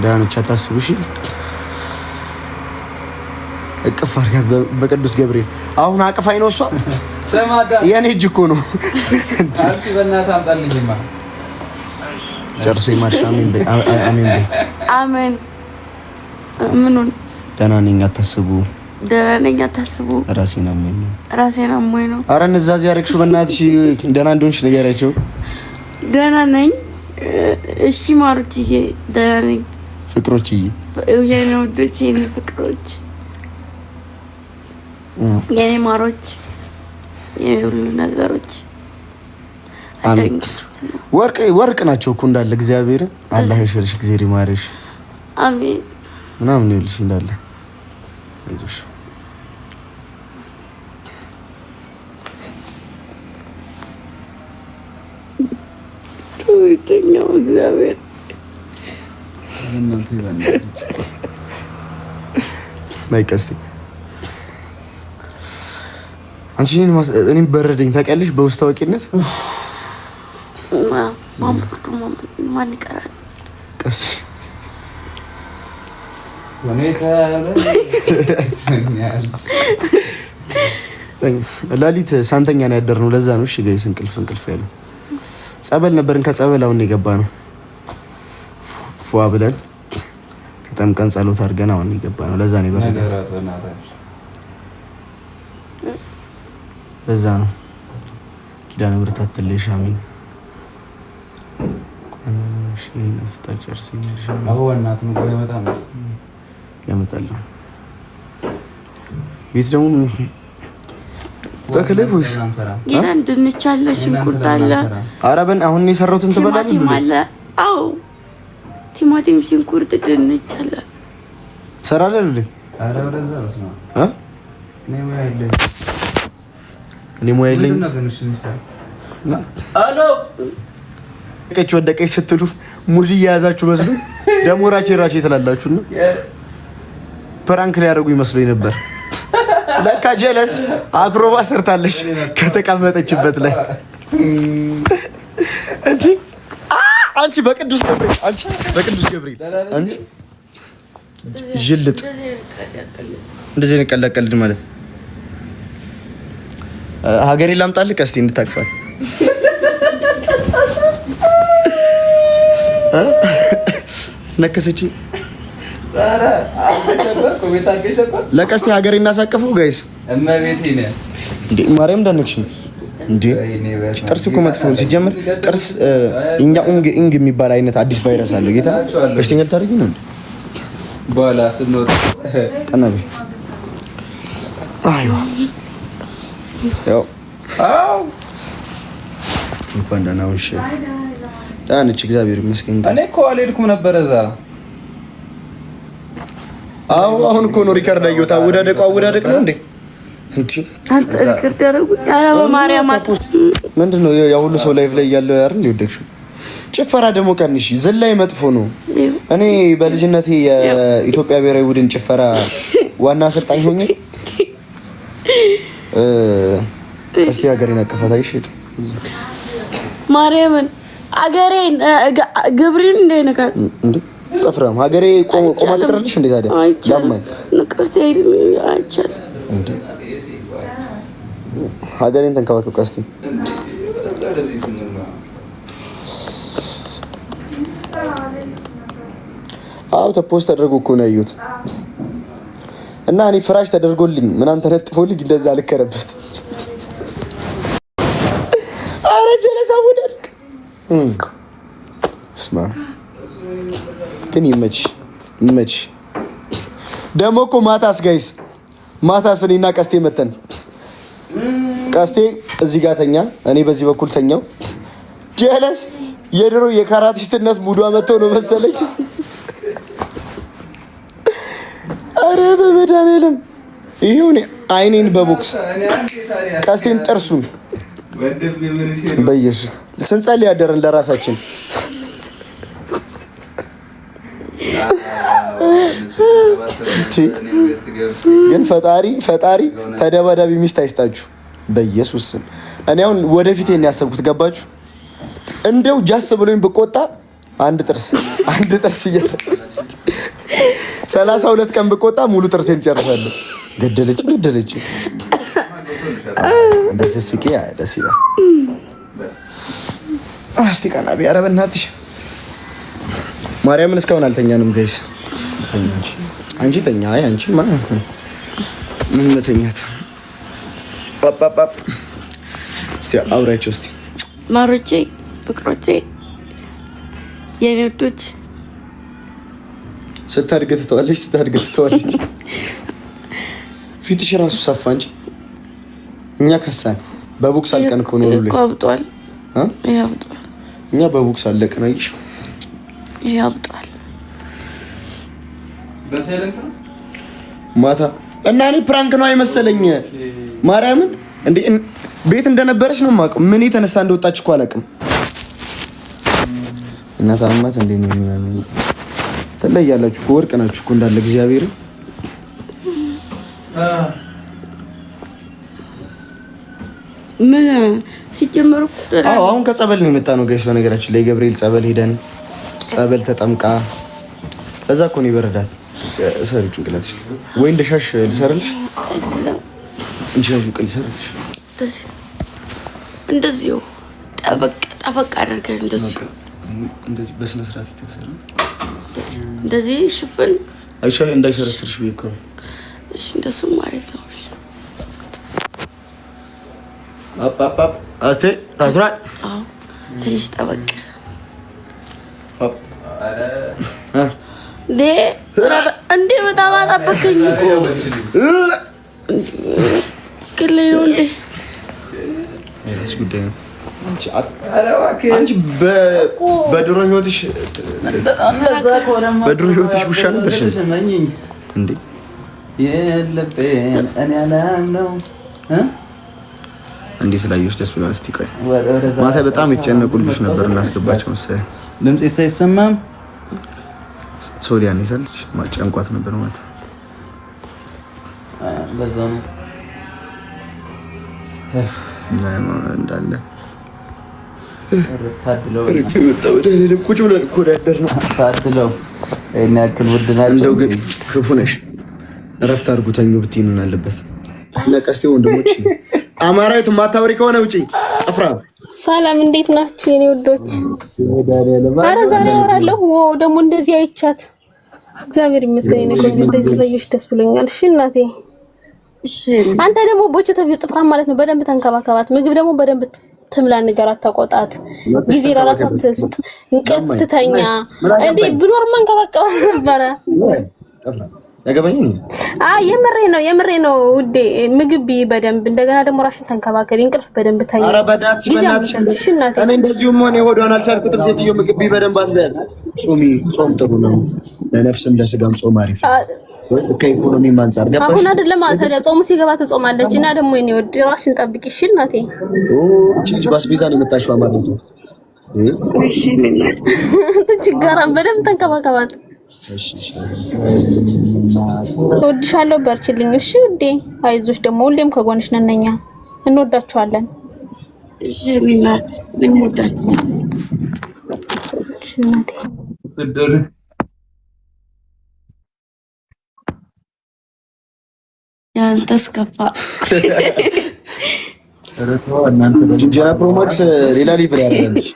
ዳንቻ ታስቡሽ እቅፍ አድርጋት በቅዱስ ገብርኤል አሁን አቅፋኝ ነው እሷ ሰማዳ የኔ እጅ እኮ ነው አርሲ በእናትህ አምጣልኝማ ጨርሶ ይማርሽ አሜን በይ አሜን ምኑን ደህና ነኝ አታስቡ ራሴን አሞኝ ነው ኧረ እነዛዚ ያረግሽው በእናትሽ ደህና እንደሆንሽ ንገሪያቸው ደህና ነኝ እሺ ማሩትዬ ደህና ነኝ ፍቅሮችዬ የኔ ወዶች የኔ ፍቅሮች የኔ ማሮች የሁሉ ነገሮች ወርቅ ናቸው እኮ እንዳለ እግዚአብሔር አላህ ይሽርሽ እግዚአብሔር ይማርሽ አሜን ምናምን ይልሽ እንዳለ አይዞሽ ተውተኛው እግዚአብሔር እናንተ ይባላችሁ ማይቀስቲ አንቺ እኔም በረደኝ ታውቂያለሽ በውስጥ ታዋቂነት ማን ይቀራል ቀስ ላሊት ሳንተኛ ነው ያደርነው ለዛ ነው እሺ ጋይስ እንቅልፍ ያለው ጸበል ነበርን ከጸበል አሁን የገባ ነው ፏ ብለን ተጠምቀን ጸሎት አድርገን አሁን የገባ ነው ለዛ ነው በረደት ለዛ ነው ኪዳነ ምሕረት አትለሽ አሜን ቆንነሽ ይነፍታል ጨርሰኛል አሁን እናቱን ቆይ ያመጣል ቤት ደግሞ ተከለይ ቮይስ ጌታን ድንች አለ ሽንኩርት አለ አረበን አሁን የሰራሁትን ትበላለህ አለ አው ቲማቲም ሽንኩርት ድንች አለ ትሰራለህ አይደል አረ ወደዛ በስማ እኔ ሙያ የለኝ አሎ ወደቀች ስትሉ ሙድ እየያዛችሁ መስሎ ደሞ ራቼ ትላላችሁ ነው ፕራንክ ላይ ያደርጉ ይመስለኝ ነበር ለካ ጀለስ አክሮባ ሰርታለች ከተቀመጠችበት ላይ አንቺ በቅዱስ ገብርኤል አንቺ ጅልጥ እንደዚህ ነቀለቀልድ ማለት ሀገሬ ላምጣልህ ቀስቴ እንድታቅፋት ነከሰችኝ ዛራ አልተከበር ኮሜንት አገሸበር ለቀስቴ ሀገሬ እናሳቀፈው ጋይስ እመቤቴ ነህ እንዴ ማርያም ዳነክሽኝ እንዴ ጥርስ እኮ መጥፎ ነው ሲጀምር ጥርስ እኛ ኢንግ የሚባል አይነት አዲስ ቫይረስ አለ ጌታ በሽተኛ ልታደርጊ ነው እንዴ በኋላ ስንወጣ ቀናቢ አይዋ ያው አው እንኳን ደህና ነሽ ዳንች እግዚአብሔር ይመስገን እኔ እኮ አልሄድኩም ነበር እዛ አው አሁን እኮ ነው ሪከርድ አየሁት አወዳደቅ ነው እንዴ አንተ ሪከርድ ያደረጉ ያለ በማርያም ምንድነው ያ ሁሉ ሰው ላይቭ ላይ ያለው ያር እንዴ ወደቅሽው ጭፈራ ደግሞ ቀንሽ ዘላይ መጥፎ ነው እኔ በልጅነቴ የኢትዮጵያ ብሔራዊ ቡድን ጭፈራ ዋና አሰልጣኝ ሆኜ እስቲ ሀገሬን አቀፋት አይሽድ ማርያምን ሀገሬን ገብርኤል እንደነካት እንዴ ጠፍራም ሀገሬ ቆማ ትቀርልሽ እንዴ ታዲያ ያማኝ ንቅስቴ አይቻል እንዴ ሀገሬን ተንከባከብ ቀስቲ አው ተፖስት ተደርጎ እኮ ነው ያዩት እና እኔ ፍራሽ ተደርጎልኝ ምናምን ተነጥፎልኝ እንደዛ አልከረበት አረ ጀለሳ ወደልክ ስማ ግን ይመች ደሞ እኮ ማታስ ጋይስ ማታስ እኔና ቀስቴ መተን ቀስቴ እዚህ ጋር ተኛ እኔ በዚህ በኩል ተኛው ጀለስ የድሮ የካራቲስትነት ሙዷ መጥቶ ነው መሰለኝ አረ በመድኃኒዓለም ይሁን አይኔን በቦክስ ቀስቴን ጥርሱን በኢየሱስ ስንጸልይ ያደረን ለራሳችን ግን ፈጣሪ ተደባዳቢ ሚስት አይስጣችሁ በኢየሱስ ስም። እኔ አሁን ወደፊት ያሰብኩት ገባችሁ እንደው ጃስ ብሎኝ ብቆጣ አንድ ጥርስ እያደረገች 32 ቀን ብቆጣ ሙሉ ጥርሴን ጨርሳለሁ። ገደለች እንደዚህ ስቂ ደስ ይላል። እስቲ ቀና ቢያረ በእናትሽ ማርያምን እስካሁን አልተኛንም ጋይስ። ተኛ እንጂ አንቺ ተኛ። አይ አንቺ ምን መተኛት ፓፓ እስቲ አውራቸው እስቲ ማሮቼ ፍቅሮቼ የኔ ወዶች ስታድግ ትተዋለች። ፊትሽ ራሱ ሰፋ እንጂ እኛ ከሳን በቦክስ አልቀን እኮ ነው ልጅ ቆብጧል። ያብጧል። እኛ በቦክስ አለቀን። አይሽ ያብጧል። በሳይለንት ነው ማታ እና እኔ ፕራንክ ነው አይመሰለኝ። ማርያምን እንዴ ቤት እንደነበረች ነው የማውቀው። ምን ተነስታ እንደወጣች እኮ አላውቅም። እናት አማት እንዴ ነው የሚያምኑ ተለያላችሁ እኮ ወርቅ ናችሁ እኮ እንዳለ እግዚአብሔር ምን ሲጀመሩ አሁን ከጸበል ነው የመጣ ነው ጋይስ። በነገራችን ላይ ገብርኤል ጸበል ሄደን ጸበል ተጠምቃ እዛ እኮ ነው ይበረዳት። ሰሪ ጭንቅላትሽ ወይ እንደሻሽ ልሰርልሽ እንጂ ጭንቅል ልሰርልሽ እንደዚህ ጠበቅ አድርገን እንደዚህ በስነ ስርዓት ተሰራ እንደዚህ ሽፍን አይሻል እንዳይሰረስርሽ ቢልኩ እሺ፣ እንደሱም አሪፍ ነው። እሺ አፕ አስቴ ታስራል። አዎ ትንሽ ጠበቅ እንዴ በጣም አጣበቀኝ እኮ ከለዩ እንዴ እሱ ጉዳይ ነው። አንቺ በድሮ ህይወትሽ ውሻ ነበርሽ እንዴ? የለብን እኔ አላምነው እንዴ ስላየሁሽ ደስ ብሎኝ። እስቲ ቆይ ማታ በጣም የተጨነቁ ልጆች ነበር እናስገባቸው መሰለኝ። ድምጽ ሳይሰማም ሶሊያን ይፈልች ማጨንቋት ነበር ማታ። ለዛ ነው እንዳለ ታድለው ቁጭ ብለን እኮ ያደርነው ታድለው እኔ ያክል ውድ ናቸው። እንደው ግን ክፉ ነሽ። እረፍት አድርጉ ተኙ ብትይ ምን አለበት? ነቀስቴ ወንድሞች አማራዊት ማታወሪ ከሆነ ውጪ ጥፍራ። ሰላም እንዴት ናችሁ የኔ ውዶች? ኧረ ዛሬ አወራለሁ ደግሞ እንደዚህ አይቻት እግዚአብሔር ይመስገን። እኔ ቆንጆ እንደዚህ ለይሽ ደስ ብሎኛል። እሺ እናቴ። እሺ አንተ ደግሞ ቦቼ ተብዩ ጥፍራ ማለት ነው። በደንብ ተንከባከባት። ምግብ ደግሞ በደንብ ትምላ፣ ንገራት፣ ተቆጣት። ጊዜ ለራሷ ትስጥ፣ እንቅልፍ ትተኛ። እንዴ ብኖር መንከባከባት ነበረ። ጥፍራ ያገባኝ። የምሬ ነው ውዴ። ምግብ በደንብ እንደገና ደግሞ ራስሽን ተንከባከቢ፣ እንቅልፍ በደንብ ተኛ። ኧረ በእናትሽ እኔ እንደዚሁም ሆነ የሆዷን አልቻልኩትም። ሴትዮ ምግብ በደንብ አትበል። ጾም ጥሩ ነው ለነፍስም ለስጋም። ጾም አሪፍ ከኢኮኖሚም አንፃር ገባሽ። አሁን አይደለም ታዲያ ጾሙ ሲገባ ትጾማለች። እና ደግሞ እኔ ወድ ራስሽን ጠብቂ እሺ እናቴ። እቺ ባስቤዛ ነው የመጣሽው አማርቶ። እሺ እናት ትችጋራ በደንብ ተንከባከባት። እሺ እወድሻለሁ፣ በርቺልኝ እሺ ውዴ። አይዞሽ፣ ደግሞ ሁሌም ከጎንሽ ነን እኛ። እንወዳችኋለን። እሺ እናት እንወዳችኋለን። እሺ እናቴ። ያንተስ ከፋ። ጅንጀና ፕሮማክስ ሌላ ሊቭር ያደረገልሽ